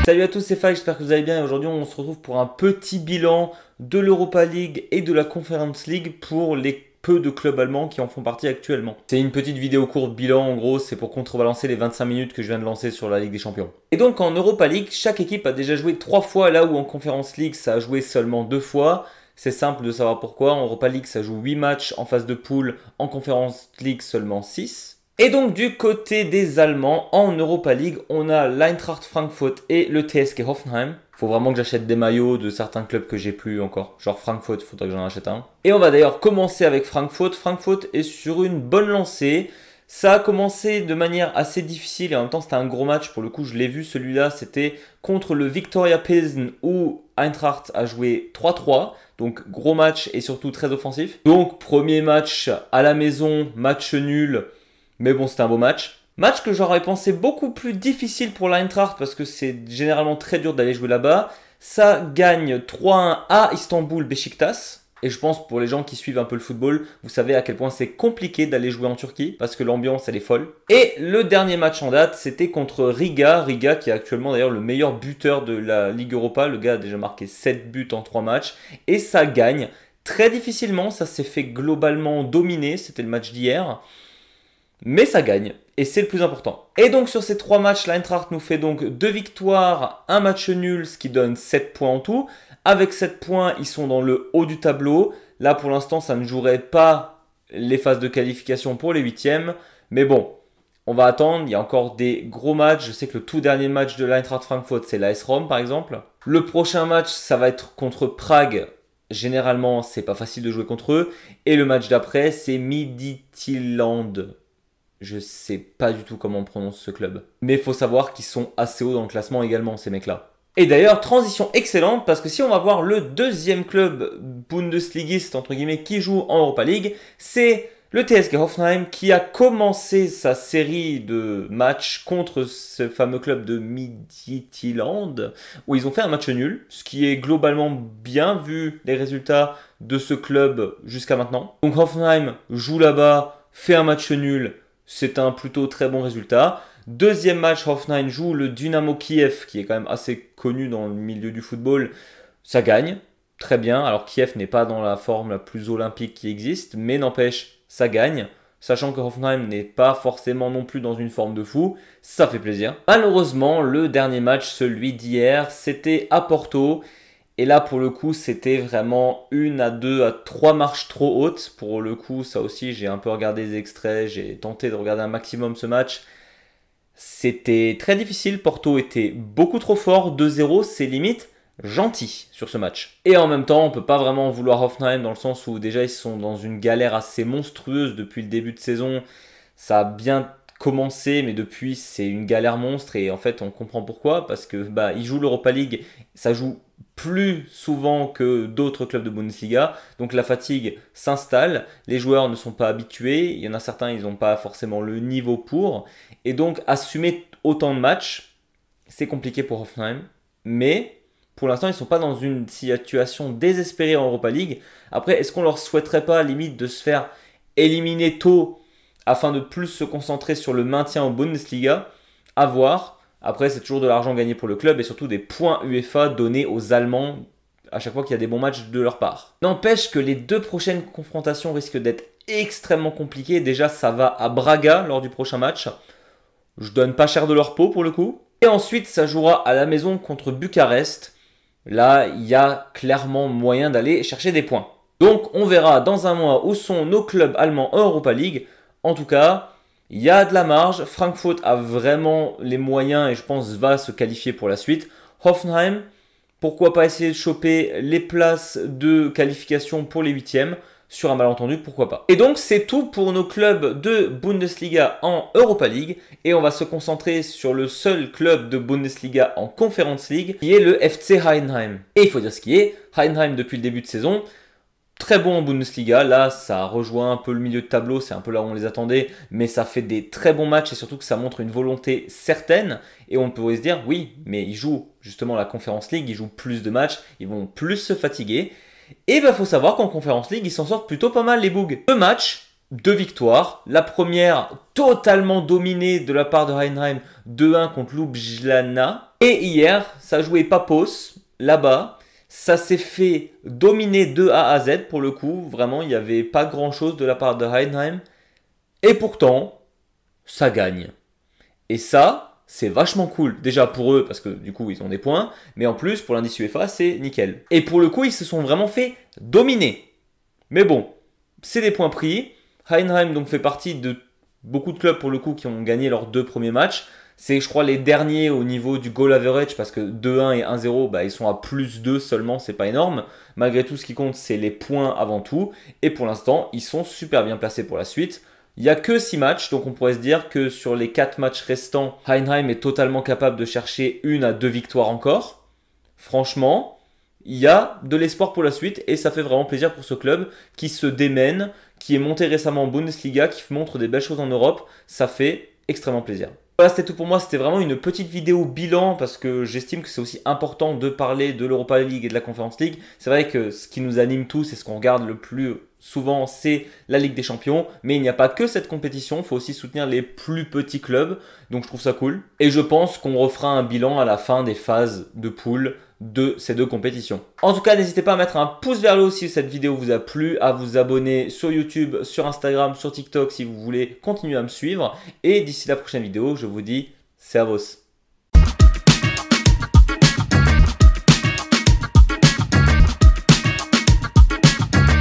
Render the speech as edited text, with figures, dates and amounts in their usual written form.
Salut à tous, c'est Fag, j'espère que vous allez bien et aujourd'hui on se retrouve pour un petit bilan de l'Europa League et de la Conference League pour les peu de clubs allemands qui en font partie actuellement. C'est une petite vidéo courte bilan, en gros c'est pour contrebalancer les 25 minutes que je viens de lancer sur la Ligue des Champions. Et donc en Europa League, chaque équipe a déjà joué 3 fois là où en Conference League ça a joué seulement 2 fois. C'est simple de savoir pourquoi, en Europa League ça joue 8 matchs en phase de poule, en Conference League seulement 6. Et donc du côté des Allemands, en Europa League, on a l'Eintracht Frankfurt et le TSG Hoffenheim. Faut vraiment que j'achète des maillots de certains clubs que j'ai plus encore. Genre Frankfurt, il faudrait que j'en achète un. Et on va d'ailleurs commencer avec Frankfurt. Frankfurt est sur une bonne lancée. Ça a commencé de manière assez difficile et en même temps c'était un gros match. Pour le coup, je l'ai vu celui-là, c'était contre le Viktoria Pilsen où Eintracht a joué 3-3. Donc gros match et surtout très offensif. Donc premier match à la maison, match nul. Mais bon, c'était un beau match. Match que j'aurais pensé beaucoup plus difficile pour l'Eintracht parce que c'est généralement très dur d'aller jouer là-bas. Ça gagne 3-1 à Istanbul Beşiktaş. Et je pense pour les gens qui suivent un peu le football, vous savez à quel point c'est compliqué d'aller jouer en Turquie parce que l'ambiance elle est folle. Et le dernier match en date, c'était contre Riga. Riga qui est actuellement d'ailleurs le meilleur buteur de la Ligue Europa. Le gars a déjà marqué 7 buts en 3 matchs. Et ça gagne très difficilement. Ça s'est fait globalement dominer. C'était le match d'hier. Mais ça gagne, et c'est le plus important. Et donc sur ces 3 matchs, l'Eintracht nous fait donc 2 victoires, 1 match nul, ce qui donne 7 points en tout. Avec 7 points, ils sont dans le haut du tableau. Là pour l'instant, ça ne jouerait pas les phases de qualification pour les 8e. Mais bon, on va attendre, il y a encore des gros matchs. Je sais que le tout dernier match de l'Eintracht Frankfurt, c'est l'AS Rome par exemple. Le prochain match, ça va être contre Prague. Généralement, c'est pas facile de jouer contre eux. Et le match d'après, c'est Midtjylland. Je sais pas du tout comment on prononce ce club. Mais il faut savoir qu'ils sont assez hauts dans le classement également, ces mecs-là. Et d'ailleurs, transition excellente, parce que si on va voir le deuxième club bundesligiste, entre guillemets, qui joue en Europa League, c'est le TSG Hoffenheim qui a commencé sa série de matchs contre ce fameux club de Midtjylland, où ils ont fait un match nul, ce qui est globalement bien vu les résultats de ce club jusqu'à maintenant. Donc Hoffenheim joue là-bas, fait un match nul. C'est un plutôt très bon résultat. Deuxième match, Hoffenheim joue le Dynamo Kiev, qui est quand même assez connu dans le milieu du football. Ça gagne, très bien. Alors Kiev n'est pas dans la forme la plus olympique qui existe, mais n'empêche, ça gagne. Sachant que Hoffenheim n'est pas forcément non plus dans une forme de fou, ça fait plaisir. Malheureusement, le dernier match, celui d'hier, c'était à Porto. Et là, pour le coup, c'était vraiment 1 à 2 à 3 marches trop hautes. Pour le coup, ça aussi, j'ai un peu regardé des extraits. J'ai tenté de regarder un maximum ce match. C'était très difficile. Porto était beaucoup trop fort. 2-0, c'est limite gentil sur ce match. Et en même temps, on ne peut pas vraiment vouloir Hoffenheim dans le sens où déjà, ils sont dans une galère assez monstrueuse depuis le début de saison. Ça a bien commencé, mais depuis, c'est une galère monstre. Et en fait, on comprend pourquoi. Parce que ils jouent l'Europa League. Ça joue plus souvent que d'autres clubs de Bundesliga, donc la fatigue s'installe, les joueurs ne sont pas habitués, il y en a certains, ils n'ont pas forcément le niveau pour, et donc assumer autant de matchs, c'est compliqué pour Hoffenheim, mais pour l'instant, ils ne sont pas dans une situation désespérée en Europa League. Après, est-ce qu'on leur souhaiterait pas, limite, de se faire éliminer tôt, afin de plus se concentrer sur le maintien en Bundesliga? À voir. Après, c'est toujours de l'argent gagné pour le club et surtout des points UEFA donnés aux Allemands à chaque fois qu'il y a des bons matchs de leur part. N'empêche que les 2 prochaines confrontations risquent d'être extrêmement compliquées. Déjà, ça va à Braga lors du prochain match. Je donne pas cher de leur peau pour le coup. Et ensuite, ça jouera à la maison contre Bucarest. Là, il y a clairement moyen d'aller chercher des points. Donc, on verra dans un mois où sont nos clubs allemands en Europa League. En tout cas, il y a de la marge, Frankfurt a vraiment les moyens et je pense va se qualifier pour la suite. Hoffenheim, pourquoi pas essayer de choper les places de qualification pour les 8e? Sur un malentendu, pourquoi pas. Et donc c'est tout pour nos clubs de Bundesliga en Europa League. Et on va se concentrer sur le seul club de Bundesliga en Conference League, qui est le FC Heidenheim. Et il faut dire ce qui est, Heidenheim depuis le début de saison, très bon en Bundesliga, là ça rejoint un peu le milieu de tableau, c'est un peu là où on les attendait, mais ça fait des très bons matchs et surtout que ça montre une volonté certaine. Et on pourrait se dire, oui, mais ils jouent justement la Conference League, ils jouent plus de matchs, ils vont plus se fatiguer. Et faut savoir qu'en Conference League, ils s'en sortent plutôt pas mal les Bougs. 2 matchs, 2 victoires. La première totalement dominée de la part de Heidenheim, 2-1 contre Ljubljana. Et hier, ça jouait Papos, là-bas. Ça s'est fait dominer 2-A à Z pour le coup. Vraiment, il n'y avait pas grand-chose de la part de Heidenheim. Et pourtant, ça gagne. Et ça, c'est vachement cool. Déjà pour eux, parce que du coup, ils ont des points. Mais en plus, pour l'indice UEFA, c'est nickel. Et pour le coup, ils se sont vraiment fait dominer. Mais bon, c'est des points pris. Heidenheim donc fait partie de beaucoup de clubs pour le coup qui ont gagné leurs 2 premiers matchs. C'est je crois les derniers au niveau du goal average parce que 2-1 et 1-0 bah, ils sont à plus 2 seulement, c'est pas énorme. Malgré tout ce qui compte c'est les points avant tout. Et pour l'instant ils sont super bien placés pour la suite. Il n'y a que 6 matchs, donc on pourrait se dire que sur les 4 matchs restants, Heidenheim est totalement capable de chercher 1 à 2 victoires encore. Franchement, il y a de l'espoir pour la suite et ça fait vraiment plaisir pour ce club qui se démène, qui est monté récemment en Bundesliga, qui montre des belles choses en Europe. Ça fait extrêmement plaisir. Voilà, c'était tout pour moi. C'était vraiment une petite vidéo bilan parce que j'estime que c'est aussi important de parler de l'Europa League et de la Conference League. C'est vrai que ce qui nous anime tous et ce qu'on regarde le plus souvent, c'est la Ligue des Champions. Mais il n'y a pas que cette compétition. Il faut aussi soutenir les plus petits clubs. Donc je trouve ça cool. Et je pense qu'on refera un bilan à la fin des phases de poule de ces 2 compétitions. En tout cas, n'hésitez pas à mettre un pouce vers le haut si cette vidéo vous a plu, à vous abonner sur YouTube, sur Instagram, sur TikTok si vous voulez continuer à me suivre. Et d'ici la prochaine vidéo, je vous dis servus.